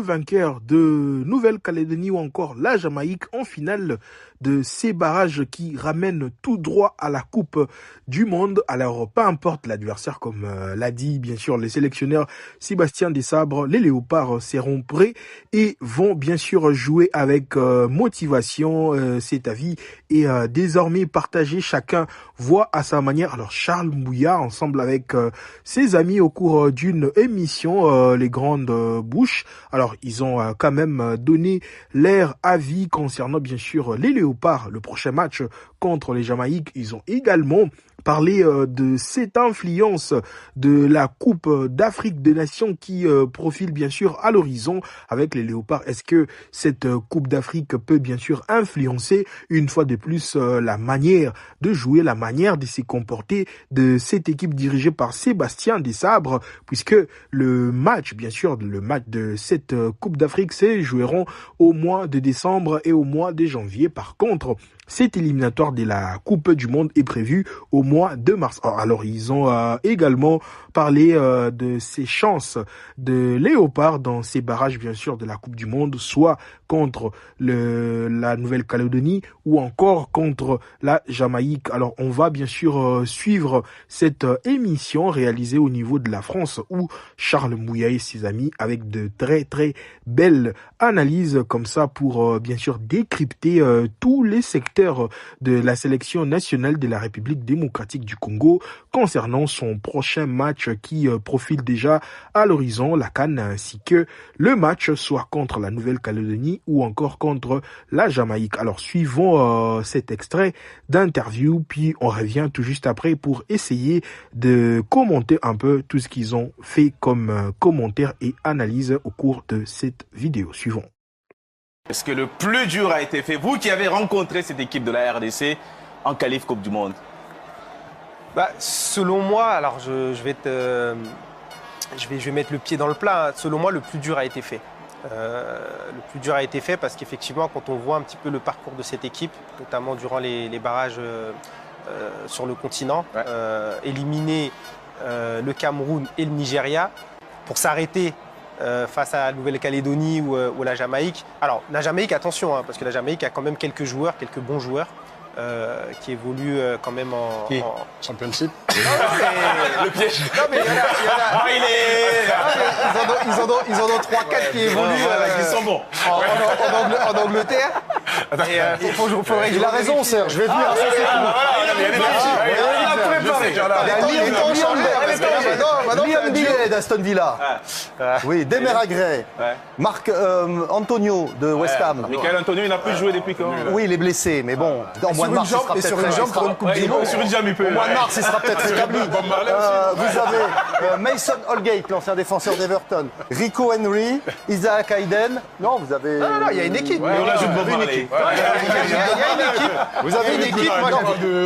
Vainqueur de Nouvelle-Calédonie ou encore la Jamaïque en finale de ces barrages qui ramènent tout droit à la Coupe du Monde. Alors, peu importe l'adversaire, comme l'a dit bien sûr le sélectionneur Sébastien Desabre, les Léopards seront prêts et vont bien sûr jouer avec motivation. Cet avis est désormais partagé, chacun voit à sa manière. Alors, Charles Mbouya, ensemble avec ses amis au cours d'une émission, Les Grandes Bouches, alors ils ont quand même donné leur avis concernant bien sûr les Léopards, le prochain match contre les Jamaïques. Ils ont également parlé de cette influence de la Coupe d'Afrique des Nations qui profile bien sûr à l'horizon avec les Léopards. Est-ce que cette Coupe d'Afrique peut bien sûr influencer une fois de plus la manière de jouer, la manière de se comporter de cette équipe dirigée par Sébastien Desabre, puisque le match, bien sûr, le match de cette Coupe d'Afrique se joueront au mois de décembre et au mois de janvier. Par contre, cette éliminatoire de la Coupe du Monde est prévue au mois de mars. Alors, ils ont également parlé de ces chances de Léopard dans ces barrages, bien sûr, de la Coupe du Monde, soit contre la Nouvelle-Calédonie ou encore contre la Jamaïque. Alors, on va bien sûr suivre cette émission réalisée au niveau de la France où Charles Mbouya et ses amis avec de très très belles analyses comme ça pour bien sûr décrypter tous les secteurs de la sélection nationale de la République démocratique du Congo concernant son prochain match qui profile déjà à l'horizon, la CAN, ainsi que le match soit contre la Nouvelle-Calédonie ou encore contre la Jamaïque. Alors suivons cet extrait d'interview, puis on revient tout juste après pour essayer de commenter un peu tout ce qu'ils ont fait comme commentaires et analyses au cours de cette vidéo. Suivons. Est-ce que le plus dur a été fait, vous qui avez rencontré cette équipe de la RDC en qualif Coupe du Monde? Selon moi, alors je vais mettre le pied dans le plat. Selon moi, le plus dur a été fait. Le plus dur a été fait parce qu'effectivement, quand on voit un petit peu le parcours de cette équipe, notamment durant les barrages sur le continent, éliminer le Cameroun et le Nigeria pour s'arrêter face à la Nouvelle-Calédonie ou la Jamaïque. Alors, la Jamaïque, attention, parce que la Jamaïque a quand même quelques bons joueurs qui évoluent quand même en Championship. Le piège. Non, mais ils en ont 3-4 qui évoluent qui sont bons. en Angleterre. Il a raison, Serge. Je vais venir. Liam Billet d'Aston Villa. Oui, Demer Gray. Marc Antonio de West Ham. Michael Antonio, il n'a plus joué depuis quand? Oui, il est blessé, mais bon, en mois de mars, il sera peut-être sur une jambe, il peut. Au mois de mars, il sera peut-être rétabli. Vous avez Mason Holgate, l'ancien défenseur d'Everton, Rico Henry, Isaac Hayden. Non, vous avez. Non, il y a une équipe. On ajoute Bob Marley. Il y a une équipe. Vous avez une équipe.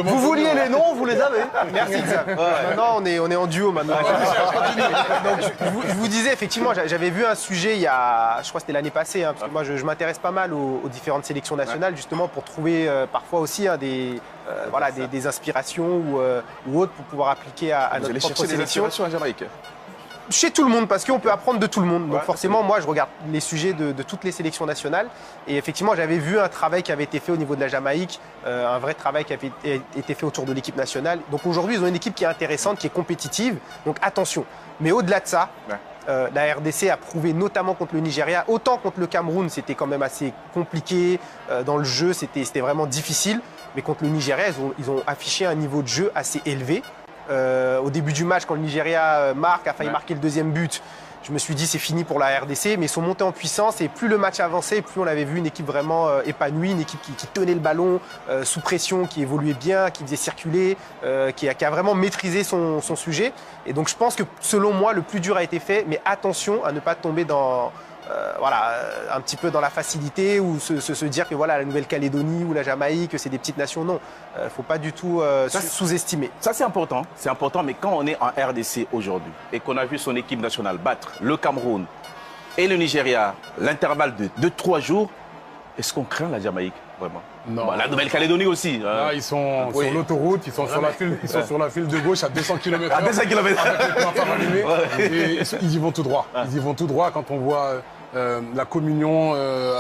Vous vouliez les noms, vous les avez. Merci. Maintenant, on est en duo maintenant. Donc, je vous disais, effectivement, j'avais vu un sujet il y a, je crois que c'était l'année passée, parce que moi je m'intéresse pas mal aux différentes sélections nationales, justement pour trouver parfois aussi des inspirations ou autres pour pouvoir appliquer à notre propre sélection. À Jamaïque. Chez tout le monde, parce qu'on peut apprendre de tout le monde. Donc forcément, moi, je regarde les sujets de toutes les sélections nationales. Et effectivement, j'avais vu un travail qui avait été fait au niveau de la Jamaïque, un vrai travail qui avait été fait autour de l'équipe nationale. Donc aujourd'hui, ils ont une équipe qui est intéressante, qui est compétitive. Donc attention. Mais au-delà de ça, la RDC a prouvé, notamment contre le Nigeria, autant contre le Cameroun, c'était quand même assez compliqué. Dans le jeu, c'était vraiment difficile. Mais contre le Nigeria, ils ont affiché un niveau de jeu assez élevé. Au début du match, quand le Nigeria a failli marquer le deuxième but, je me suis dit c'est fini pour la RDC, mais ils sont montés en puissance et plus le match avançait, plus on avait vu une équipe vraiment épanouie, une équipe qui tenait le ballon sous pression, qui évoluait bien, qui faisait circuler, qui a vraiment maîtrisé son sujet. Et donc je pense que selon moi, le plus dur a été fait, mais attention à ne pas tomber dans... un petit peu dans la facilité ou se dire que la Nouvelle-Calédonie ou la Jamaïque, c'est des petites nations. Non, faut pas du tout sous-estimer. Ça, c'est important, mais quand on est en RDC aujourd'hui et qu'on a vu son équipe nationale battre le Cameroun et le Nigeria, l'intervalle de 3 jours, est-ce qu'on craint la Jamaïque, vraiment? Non. La Nouvelle-Calédonie aussi. Là, ils sont sur l'autoroute, ils sont sur la file de gauche à 200 km/h. À 200 km/h. Avec les points phares allumés. Et ils y vont tout droit. Ils y vont tout droit quand on voit la communion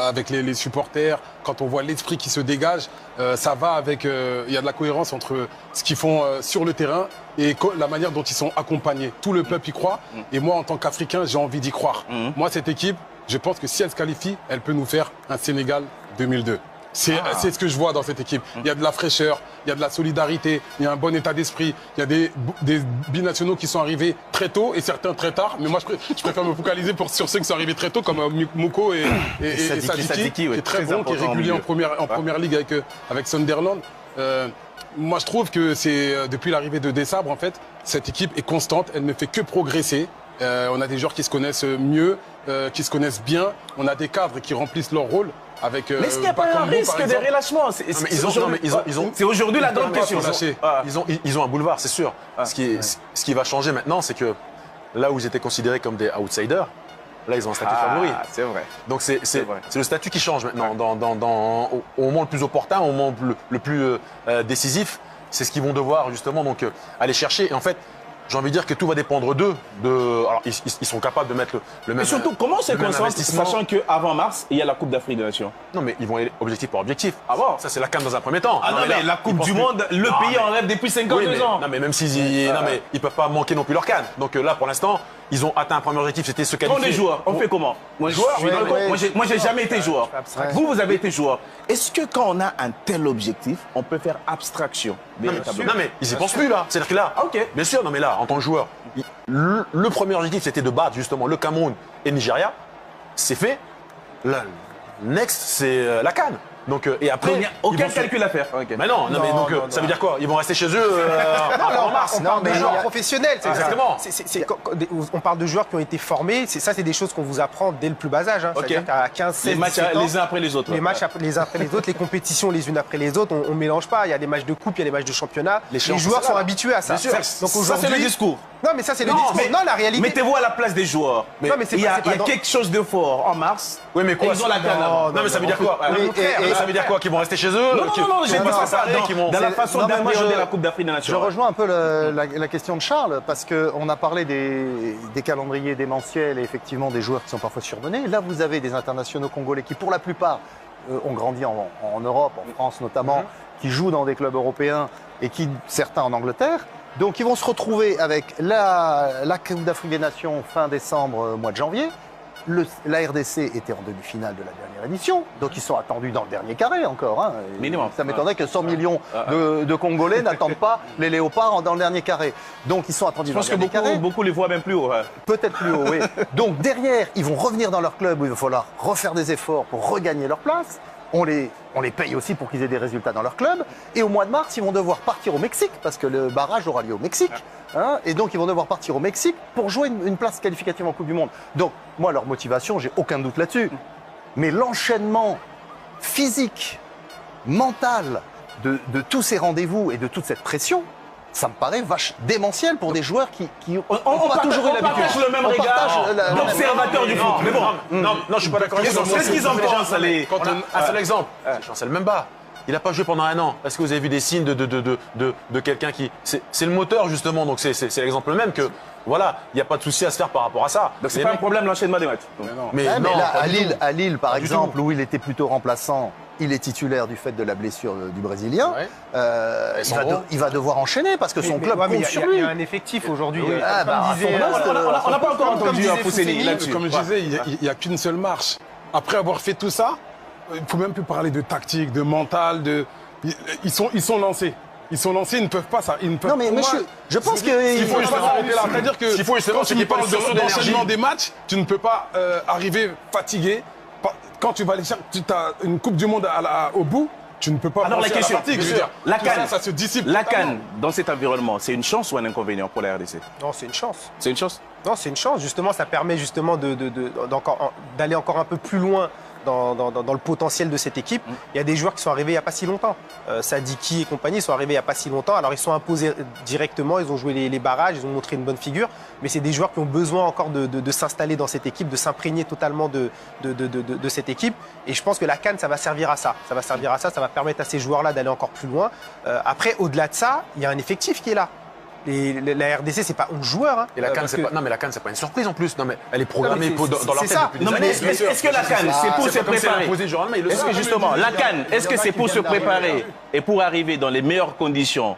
avec les supporters, quand on voit l'esprit qui se dégage, ça va avec... Il y a de la cohérence entre ce qu'ils font sur le terrain et la manière dont ils sont accompagnés. Tout le peuple y croit. Et moi, en tant qu'Africain, j'ai envie d'y croire. Moi, cette équipe, je pense que si elle se qualifie, elle peut nous faire un Sénégal 2002. C'est ce que je vois dans cette équipe. Il y a de la fraîcheur, il y a de la solidarité, il y a un bon état d'esprit. Il y a des binationaux qui sont arrivés très tôt et certains très tard. Mais moi, je préfère me focaliser sur ceux qui sont arrivés très tôt, comme Mouko et Sadiki, qui est très bon, qui est régulier en première ligue avec Sunderland. Moi, je trouve que c'est depuis l'arrivée de Desabre, en fait, cette équipe est constante. Elle ne fait que progresser. On a des joueurs qui se connaissent mieux, qui se connaissent bien. On a des cadres qui remplissent leur rôle. Avec, mais est-ce qu'il n'y a pas un risque des relâchements? C'est aujourd'hui la grande question. Ils ont un boulevard, c'est sûr. Ce qui va changer maintenant, c'est que là où ils étaient considérés comme des outsiders, là, ils ont un statut favori. C'est vrai. Donc, c'est le statut qui change maintenant. Au moment le plus opportun, au moment le plus décisif, c'est ce qu'ils vont devoir justement donc, aller chercher. Et en fait, j'ai envie de dire que tout va dépendre d'eux. Alors, ils sont capables de mettre le même. Et surtout, comment c'est concentré, sachant qu'avant mars, il y a la Coupe d'Afrique des Nations? Non, mais ils vont aller objectif par objectif. Ah bon? Ça, c'est la CAN dans un premier temps. Ah non, mais la Coupe du Monde, le pays en rêve depuis 52 ans. Non, mais même s'ils ne peuvent pas manquer non plus leur CAN. Donc là, pour l'instant, ils ont atteint un premier objectif, c'était se qualifier. Quand on est joueur, on fait comment? Moi, j'ai jamais été joueur. Vous avez été joueur. Est-ce que quand on a un tel objectif, on peut faire abstraction? Non, mais ils y pensent plus là. C'est-à-dire que là, bien sûr, non, mais là, en tant que joueur, le premier objectif, c'était de battre justement le Cameroun et le Nigeria. C'est fait. Le next, c'est la CAN. Donc, et après, il n'y a aucun calcul à faire. Mais non, ça veut dire quoi? Ils vont rester chez eux en mars. On parle de joueurs professionnels. Exactement. On parle de joueurs qui ont été formés. Ça, c'est des choses qu'on vous apprend dès le plus bas âge. C'est-à-dire qu'à 15, 16, les matchs 17 ans, les uns après les autres. Les matchs les uns après les autres, les compétitions les unes après les autres, on ne mélange pas. Il y a des matchs de coupe, il y a des matchs de championnat. Les joueurs sont habitués à ça. Donc ça, c'est le discours. Non, mais ça, c'est le discours. Non, la réalité. Mettez-vous à la place des joueurs. Il y a quelque chose de fort en mars. Oui, mais quoi? Ils ont la canne. Non, mais ça veut dire quoi? Ça veut dire quoi? Qu'ils vont rester chez eux? Non, j'ai pas ça. Dans la façon d'aborder la Coupe d'Afrique des Nations. Je rejoins un peu la question de Charles, parce qu'on a parlé des calendriers démentiels et effectivement des joueurs qui sont parfois surmenés. Là, vous avez des internationaux congolais qui, pour la plupart, ont grandi en Europe, en France notamment, qui jouent dans des clubs européens et qui, certains en Angleterre. Donc, ils vont se retrouver avec la Coupe d'Afrique des Nations fin décembre, mois de janvier. La RDC était en demi-finale de la dernière édition, donc ils sont attendus dans le dernier carré encore. Hein. Ça m'étonnerait que 100 millions de Congolais n'attendent pas les Léopards dans le dernier carré. Donc ils sont attendus dans le dernier carré. Je pense que beaucoup les voient même plus haut. Peut-être plus haut, oui. Donc derrière, ils vont revenir dans leur club où il va falloir refaire des efforts pour regagner leur place. On les paye aussi pour qu'ils aient des résultats dans leur club. Et au mois de mars, ils vont devoir partir au Mexique, parce que le barrage aura lieu au Mexique. Hein, et donc, ils vont devoir partir au Mexique pour jouer une place qualificative en Coupe du Monde. Donc, moi, leur motivation, j'ai aucun doute là-dessus. Mais l'enchaînement physique, mental de tous ces rendez-vous et de toute cette pression, ça me paraît démentiel pour des joueurs qui ont pas toujours eu l'habitude. On partage le même regard d'observateur du foot. Mais bon, non, je suis pas d'accord avec ça. Qu'est-ce qu'ils en pensent? Un seul exemple, c'est Chancel Mbemba. Il n'a pas joué pendant un an. Est-ce que vous avez vu des signes de quelqu'un qui... C'est le moteur, justement. Donc, c'est l'exemple même que, voilà, il n'y a pas de souci à se faire par rapport à ça. Donc, c'est pas un problème l'enchaînement des matchs. Mais là, à Lille, par exemple, où il était plutôt remplaçant, il est titulaire du fait de la blessure du Brésilien. Il va devoir enchaîner parce que son club compte sur lui. Il y a un effectif aujourd'hui. On n'a pas encore entendu Fousseni là-dessus. Comme je disais, il n'y a qu'une seule marche. Après avoir fait tout ça, il ne faut même plus parler de tactique, de mental. Ils sont lancés. Ils sont lancés, ils ne peuvent pas ça. Non, mais je pense qu'il faut justement arrêter là. C'est-à-dire que quand tu parles d'enchaînement des matchs, tu ne peux pas arriver fatigué. Quand tu vas aller chercher, tu as une Coupe du Monde au bout, tu ne peux pas. Alors la question, la CAN, ça se dissipe. La CAN, dans cet environnement, c'est une chance ou un inconvénient pour la RDC? Non, c'est une chance. C'est une chance? Non, c'est une chance. Justement, ça permet justement d'aller encore un peu plus loin dans le potentiel de cette équipe. Il y a des joueurs qui sont arrivés il n'y a pas si longtemps. Sadiki et compagnie sont arrivés il n'y a pas si longtemps. Alors, ils sont imposés directement, ils ont joué les barrages, ils ont montré une bonne figure. Mais c'est des joueurs qui ont besoin encore de s'installer dans cette équipe, de s'imprégner totalement de cette équipe. Et je pense que la CAN, ça va servir à ça. Ça va servir à ça, ça va permettre à ces joueurs-là d'aller encore plus loin. Après, au-delà de ça, il y a un effectif qui est là. La RDC, c'est pas 11 joueurs. Hein, Et la CAN, c'est pas... Non, mais la CAN, c'est pas une surprise en plus. Non, mais elle est programmée Non, mais dans leur c'est tête ça. depuis des Non, mais années. est-ce que la CAN, c'est pour se préparer? Est-ce que justement, la CAN, est-ce que c'est pour se préparer et pour arriver dans les meilleures conditions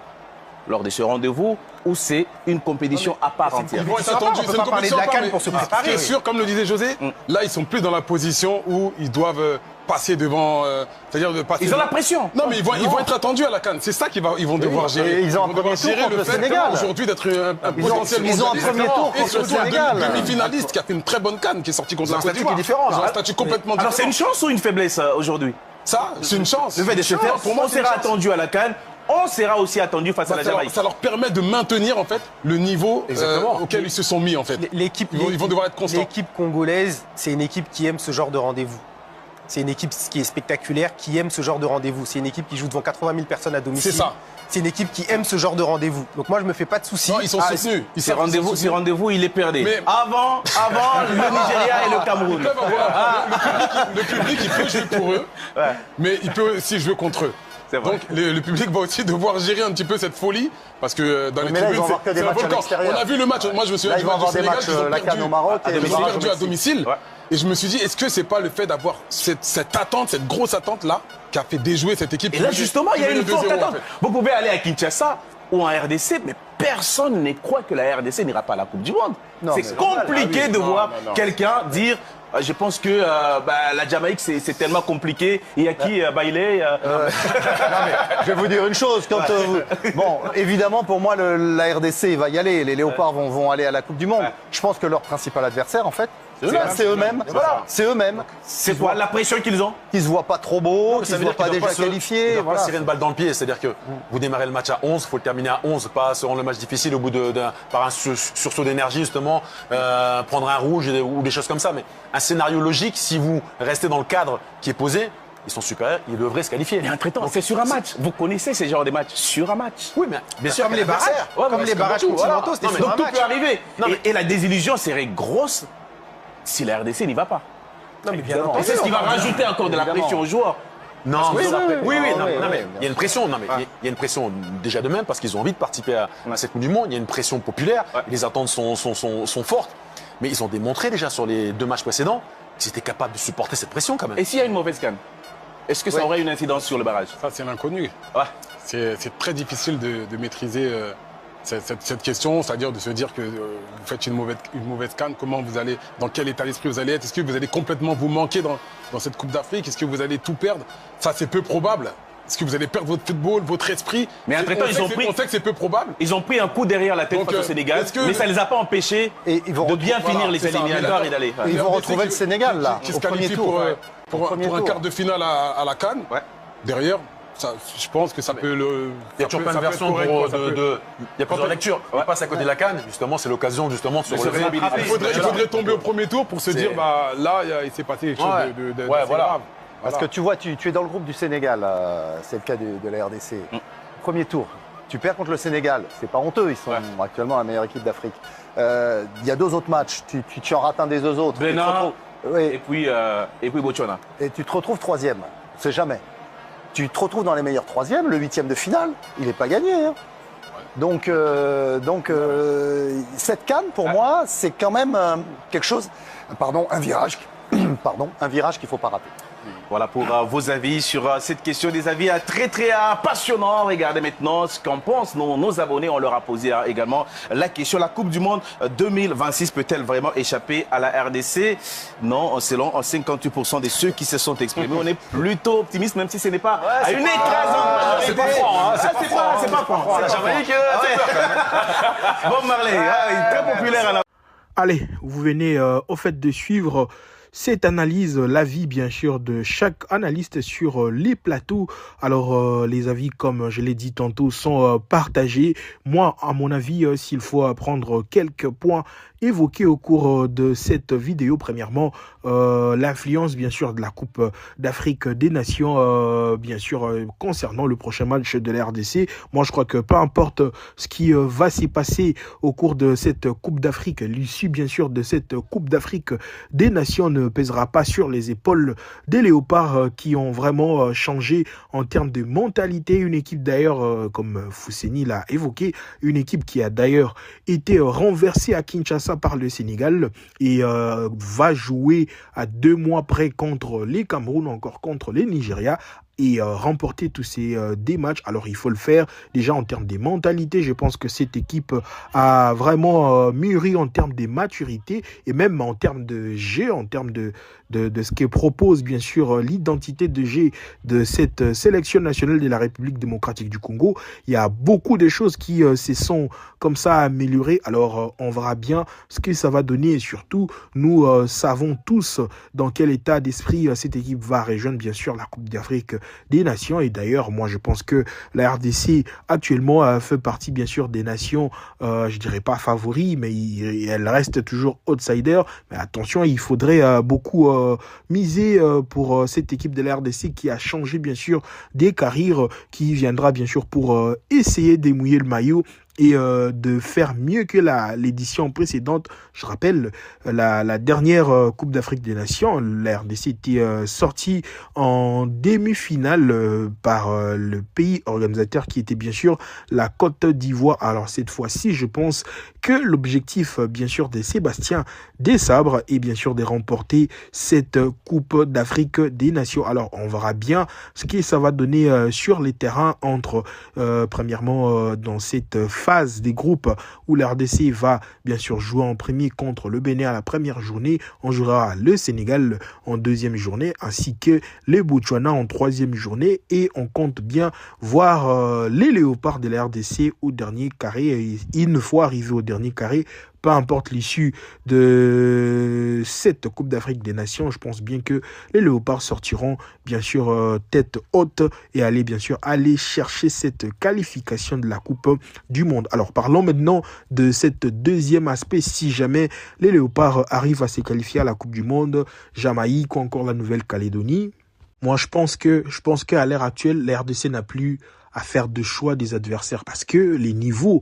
lors de ce rendez-vous, ou c'est une compétition à part entière? Ils vont être attendus. On peut pas parler de la CAN pour se préparer. C'est sûr, comme le disait José, là, ils sont plus dans la position où ils doivent passer devant. C'est-à-dire de passer. Ils ont la pression. Non, mais ils vont être attendus à la CAN. C'est ça qu'ils vont devoir gérer. Et ils ont un vont premier devoir tour gérer contre le fait Sénégal. aujourd'hui d'être un potentiel ils ont un mondialiste. premier tour Et contre le surtout un Sénégal. demi-finaliste qui a fait une très bonne CAN, qui est sorti contre Ils ont la un Côte statut qui est d'Ivoire. différent, Ils ont là. un statut complètement Alors c'est différent. une chance ou une faiblesse aujourd'hui? Ça, c'est une chance. Le fait de se faire, Pour moi, on c'est une sera chance. attendu à la CAN, on sera aussi attendu face à la Jamaïque. Ça leur permet de maintenir en fait le niveau Exactement. auquel ils se sont mis en fait. Ils vont devoir être constants. L'équipe congolaise, c'est une équipe qui aime ce genre de rendez-vous. C'est une équipe qui est spectaculaire, qui aime ce genre de rendez-vous. C'est une équipe qui joue devant 80 000 personnes à domicile. C'est ça. C'est une équipe qui aime ce genre de rendez-vous. Donc moi, je me fais pas de soucis. Non, ils sont soutenus. Ils Ces savent qu'ils sont rendez-vous, soutenus. il est perdu. Mais- Avant le Nigeria et le Ils Cameroun. peuvent avoir le public, il peut jouer pour eux, mais il peut aussi jouer contre eux. C'est vrai. Donc le public va aussi devoir gérer un petit peu cette folie parce que dans les Mais là, ils tribunes, vont avoir que des c'est un matchs à volcan. l'extérieur. On a vu le match. Moi, je me souviens Là, du ils vont match du avoir des Sénégal. matchs, Ils ont la perdu CAN au Maroc et ils le ont barrage perdu au à Mexique. domicile. Ouais. Et je me suis dit, est-ce que c'est pas le fait d'avoir cette attente, cette grosse attente là, qui a fait déjouer cette équipe? Et là, justement, il y a une forte 2-0, en attente. fait. Vous pouvez aller à Kinshasa ou en RDC, mais personne ne croit que la RDC n'ira pas à la Coupe du Monde. Non, C'est mais- compliqué de voir non. quelqu'un dire je pense que la Jamaïque, c'est tellement compliqué. Il y a qui Bailey Non, mais je vais vous dire une chose. Bon, évidemment, pour moi, la RDC va y aller. Les Léopards vont aller à la Coupe du Monde. Je pense que leur principal adversaire, en fait, c'est eux-mêmes. C'est eux-mêmes. C'est quoi la pression qu'ils ont? Qui se voient pas trop beaux, qui Ça se veut voient dire pas qu'ils doivent déjà qualifiés. Ils doivent pas Voilà. se tirer une balle dans le pied. C'est-à-dire que vous démarrez le match à 11, il faut le terminer à 11, pas selon le match difficile au bout par un sursaut d'énergie justement, prendre un rouge ou des choses comme ça. Mais un scénario logique, si vous restez dans le cadre qui est posé, ils sont supérieurs, ils devraient se qualifier. Mais entre-temps, c'est sur un match. Vous connaissez ces genres de matchs sur un match. Oui, mais bien sûr, Comme les barrages, Ouais, comme mais les c'est barrages comme tout, voilà. continentaux, c'était Non, mais sur Donc un tout match. peut arriver. Non, mais- Et la désillusion serait grosse si la RDC n'y va pas. Non, mais bien Évidemment. entendu. Et c'est ce qui va rajouter encore de la Évidemment. pression aux joueurs. Non, oui, non, oui, oui, oui, non, oui, non, mais oui, il y a une pression. Non, mais il y a une pression déjà de même parce qu'ils ont envie de participer à cette Coupe du Monde. Il y a une pression populaire. Les attentes sont fortes. Mais ils ont démontré déjà sur les 2 matchs précédents qu'ils étaient capables de supporter cette pression quand même. Et s'il y a une mauvaise canne, est-ce que ça aurait une incidence sur le barrage? Ça, c'est l'inconnu. Ouais. C'est très difficile de maîtriser cette question, c'est-à-dire de se dire que vous faites une mauvaise CAN, comment vous allez, dans quel état d'esprit vous allez être, est-ce que vous allez complètement vous manquer dans cette Coupe d'Afrique, est-ce que vous allez tout perdre? Ça, c'est peu probable. Est-ce que vous allez perdre votre football, votre esprit? Mais entre-temps, On sait que c'est peu probable. Ils ont pris un coup derrière la tête Donc, face au Sénégal, est-ce que- mais ça ne les a pas empêchés Et ils vont de bien finir les c'est ça, éliminatoires mais et d'aller. Et ils vont Mais retrouver c'est le qui- Sénégal, là, qui se au premier qualifie tour. pour un quart de finale à la CAN. Ouais. Derrière, ça, je pense que ça peut le. Il y a toujours plein de versions il y a plusieurs lectures. Il passe à côté de la CAN, justement, c'est l'occasion justement de se relever. Il faudrait tomber au premier tour pour se dire, bah là, il s'est passé quelque chose Ouais. de Ouais, assez voilà. grave. Parce que tu vois, tu es dans le groupe du Sénégal, c'est le cas de la RDC. Premier tour, tu perds contre le Sénégal, c'est pas honteux, ils sont actuellement la meilleure équipe d'Afrique. Il y a 2 autres matchs, tu en rates un des 2 autres. Tu te Bénin retrouves- et oui, puis Botswana. et tu te retrouves 3e, c'est jamais. Tu te retrouves dans les meilleurs 3e, le 8e de finale, il n'est pas gagné. Hein. Donc, cette CAN, pour moi, c'est quand même quelque chose, un virage, un virage qu'il ne faut pas rater. Voilà pour vos avis sur cette question, des avis très passionnants. Regardez maintenant ce qu'en pensent nos abonnés. On leur a posé également la question. La Coupe du Monde 2026 peut-elle vraiment échapper à la RDC? Non, selon 58% de ceux qui se sont exprimés. On est plutôt optimiste, même si ce n'est pas à une écrasante majorité. C'est pas franc, hein, C'est pas franc. La Jamaïque, Bob Marley, il est très populaire à la... Allez, vous venez au fait de suivre cette analyse, l'avis bien sûr de chaque analyste sur les plateaux. Alors les avis, comme je l'ai dit tantôt, sont partagés. Moi, à mon avis, s'il faut prendre quelques points évoqué au cours de cette vidéo. Premièrement, l'influence bien sûr de la Coupe d'Afrique des Nations, bien sûr concernant le prochain match de la RDC. Moi je crois que peu importe ce qui va s'y passer au cours de cette Coupe d'Afrique, l'issue bien sûr de cette Coupe d'Afrique des Nations ne pèsera pas sur les épaules des Léopards qui ont vraiment changé en termes de mentalité. Une équipe d'ailleurs, comme Fousseni l'a évoqué, une équipe qui a d'ailleurs été renversée à Kinshasa par le Sénégal et va jouer à 2 mois près contre les Cameroun, encore contre les Nigeria, et remporter tous ces des matchs. Alors il faut le faire déjà en termes de mentalité. Je pense que cette équipe a vraiment mûri en termes de maturité et même en termes de jeu, en termes de ce que propose bien sûr l'identité de jeu de cette sélection nationale de la République démocratique du Congo. Il y a beaucoup de choses qui se sont comme ça améliorées. Alors on verra bien ce que ça va donner et surtout nous savons tous dans quel état d'esprit cette équipe va rejoindre bien sûr la Coupe d'Afrique des Nations. Et d'ailleurs moi je pense que la RDC actuellement fait partie bien sûr des nations, je dirais pas favoris, mais elle reste toujours outsider. Mais attention, il faudrait beaucoup miser pour cette équipe de la RDC qui a changé bien sûr des carrières, qui viendra bien sûr pour essayer d'émouiller le maillot et de faire mieux que l'édition précédente. Je rappelle, la dernière Coupe d'Afrique des Nations, la RDC était sortie en demi-finale par le pays organisateur qui était bien sûr la Côte d'Ivoire. Alors cette fois-ci, je pense que l'objectif bien sûr de Sébastien Desabre est bien sûr de remporter cette Coupe d'Afrique des Nations. Alors on verra bien ce que ça va donner sur les terrains entre premièrement dans cette phase des groupes où la RDC va bien sûr jouer en premier contre le Bénin à la première journée. On jouera le Sénégal en deuxième journée ainsi que les Botswana en troisième journée et on compte bien voir les Léopards de la RDC au dernier carré. Et une fois arrivé au dernier carré, peu importe l'issue de cette Coupe d'Afrique des Nations, je pense bien que les Léopards sortiront bien sûr tête haute et aller chercher cette qualification de la Coupe du Monde. Alors parlons maintenant de cette deuxième aspect. Si jamais les Léopards arrivent à se qualifier à la Coupe du Monde, Jamaïque ou encore la Nouvelle-Calédonie, moi je pense qu'à l'heure actuelle, la RDC n'a plus à faire de choix des adversaires parce que les niveaux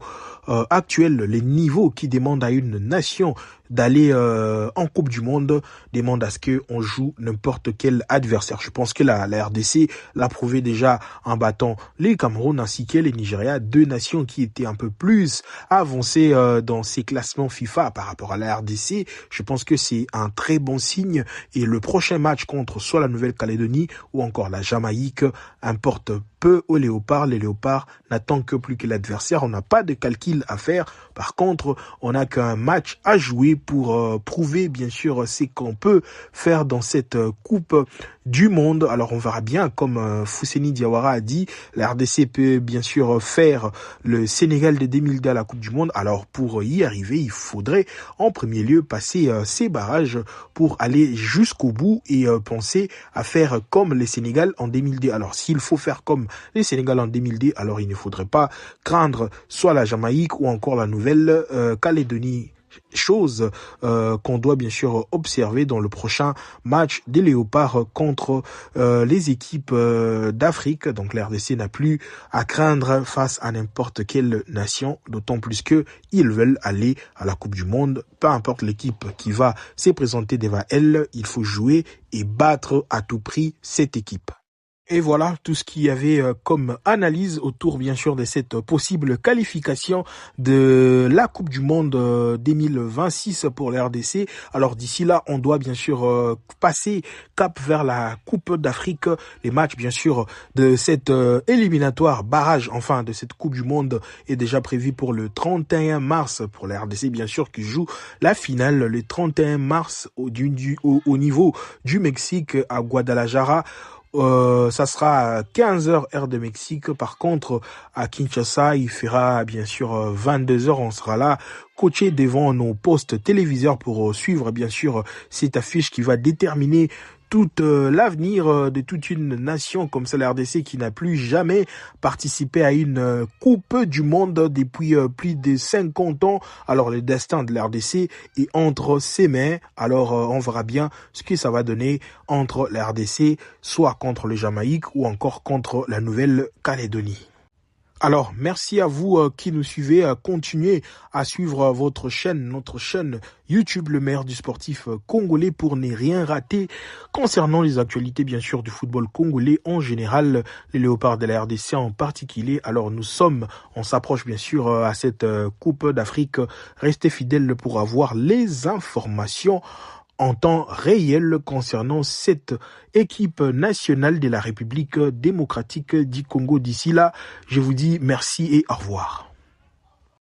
actuels, les niveaux qui demandent à une nation d'aller en Coupe du Monde demandent à ce qu'on joue n'importe quel adversaire. Je pense que la RDC l'a prouvé déjà en battant les Cameroun ainsi que les Nigeria, 2 nations qui étaient un peu plus avancées dans ces classements FIFA par rapport à la RDC. Je pense que c'est un très bon signe et le prochain match contre soit la Nouvelle-Calédonie ou encore la Jamaïque importe peu aux Léopards. Les Léopards n'attendent que plus que l'adversaire. On n'a pas de calcul à faire. Par contre, on n'a qu'un match à jouer pour prouver bien sûr ce qu'on peut faire dans cette Coupe du Monde. Alors on verra bien, comme Fousseni Diawara a dit, la RDC peut bien sûr faire le Sénégal de 2002 à la Coupe du Monde. Alors pour y arriver, il faudrait en premier lieu passer ces barrages pour aller jusqu'au bout et penser à faire comme les Sénégal en 2002. Alors s'il faut faire comme les Sénégal en 2002, alors il ne faudrait pas craindre soit la Jamaïque ou encore la Nouvelle-Calédonie. Chose qu'on doit bien sûr observer dans le prochain match des Léopards contre les équipes d'Afrique. Donc la RDC n'a plus à craindre face à n'importe quelle nation, d'autant plus que ils veulent aller à la Coupe du Monde. Peu importe l'équipe qui va se présenter devant elle, il faut jouer et battre à tout prix cette équipe. Et voilà tout ce qu'il y avait comme analyse autour bien sûr de cette possible qualification de la Coupe du Monde 2026 pour la RDC. Alors d'ici là, on doit bien sûr passer cap vers la Coupe d'Afrique. Les matchs bien sûr de cette éliminatoire barrage enfin de cette Coupe du Monde est déjà prévu pour le 31 mars pour la RDC bien sûr qui joue la finale le 31 mars au niveau du Mexique à Guadalajara. Ça sera à 15h heure de Mexique. Par contre, à Kinshasa, il fera bien sûr 22h. On sera là, coaché devant nos postes téléviseurs pour suivre bien sûr cette affiche qui va déterminer tout l'avenir de toute une nation comme ça, la RDC, qui n'a plus jamais participé à une Coupe du Monde depuis plus de 50 ans. Alors le destin de la RDC est entre ses mains. Alors on verra bien ce que ça va donner entre la RDC, soit contre le Jamaïque ou encore contre la Nouvelle-Calédonie. Alors, merci à vous qui nous suivez. Continuez à suivre votre chaîne, notre chaîne YouTube, le meilleur du sportif congolais, pour ne rien rater concernant les actualités, bien sûr, du football congolais en général, les Léopards de la RDC en particulier. Alors, on s'approche bien sûr à cette Coupe d'Afrique. Restez fidèles pour avoir les informations en temps réel concernant cette équipe nationale de la République démocratique du Congo. D'ici là, je vous dis merci et au revoir.